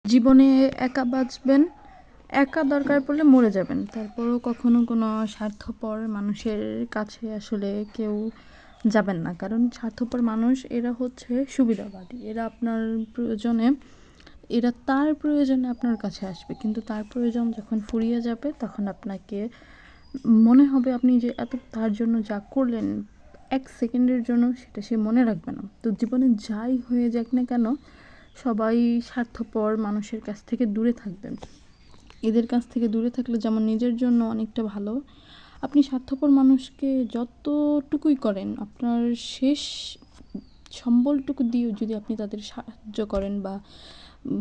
জীবনে একা বাঁচবেন, একা দরকার পড়লে মরে যাবেন। তারপরেও কখনো কোনো স্বার্থপর মানুষের কাছে আসলে কেউ যাবেন না। কারণ স্বার্থপর মানুষ এরা হচ্ছে সুবিধাবাদী। এরা তার প্রয়োজনে আপনার কাছে আসবে, কিন্তু তার প্রয়োজন যখন ফুরিয়ে যাবে তখন আপনাকে মনে হবে আপনি যে এত তার জন্য যা করলেন 1 সেকেন্ডের জন্য সেটা সে মনে রাখবে না। তো জীবনে যাই হয়ে যাক না কেন, সবাই স্বার্থপর মানুষের কাছ থেকে দূরে থাকবেন। এদের কাছ থেকে দূরে থাকলে যেমন নিজের জন্য অনেকটা ভালো। আপনি স্বার্থপর মানুষকে যতটুকুই করেন, আপনার শেষ সম্বলটুকু দিয়েও যদি আপনি তাদের সাহায্য করেন বা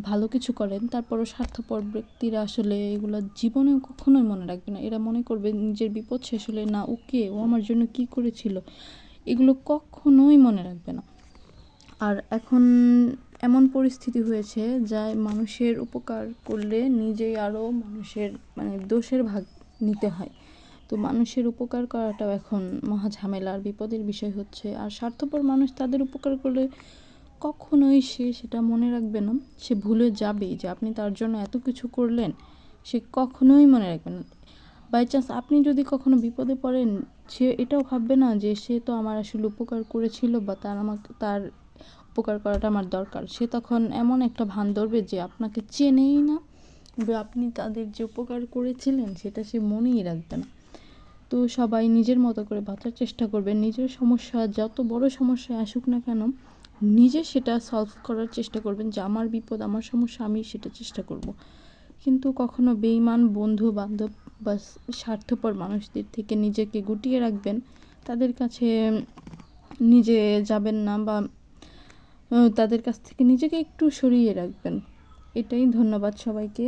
ভালো কিছু করেন, তারপরও স্বার্থপর ব্যক্তিরা আসলে এগুলো জীবনেও কখনোই মনে রাখবে না। এরা মনে করবে নিজের বিপদ শেষ হলে, না ও আমার জন্য কী করেছিল, এগুলো কখনোই মনে রাখবে না। আর এখন এমন পরিস্থিতি হয়েছে যা মানুষের উপকার করলে নিজেই আরও মানুষের দোষের ভাগ নিতে হয়। তো মানুষের উপকার করাটাও এখন মহা ঝামেলার বিপদের বিষয় হচ্ছে। আর স্বার্থপর মানুষ তাদের উপকার করলে কখনোই সেটা মনে রাখবে না। সে ভুলে যাবেই যে আপনি তার জন্য এত কিছু করলেন, সে কখনোই মনে রাখবে না। বাই চান্স আপনি যদি কখনো বিপদে পড়েন, সে এটাও ভাববে না যে সে তো আমার আসলে উপকার করেছিল বা তার উপকার করাটা আমার দরকার। সে তখন এমন একটা ভান ধরবে যে আপনাকে চেনেই না, বা আপনি তাদের যে উপকার করেছিলেন সেটা সে মনেই রাখবে না। তো সবাই নিজের মতো করে বাঁচার চেষ্টা করবেন। নিজের সমস্যা যত বড় সমস্যায় আসুক না কেন, নিজে সেটা সলভ করার চেষ্টা করবেন যে আমার বিপদ, আমার সমস্যা, আমি সেটা চেষ্টা করব। কিন্তু কখনো বেঈমান বন্ধু বান্ধব বা স্বার্থপর মানুষদের থেকে নিজেকে গুটিয়ে রাখবেন। তাদের কাছে নিজে যাবেন না, বা তাদের কাছ থেকে নিজেকে একটু সরিয়ে রাখবেন। এটাই। ধন্যবাদ সবাইকে।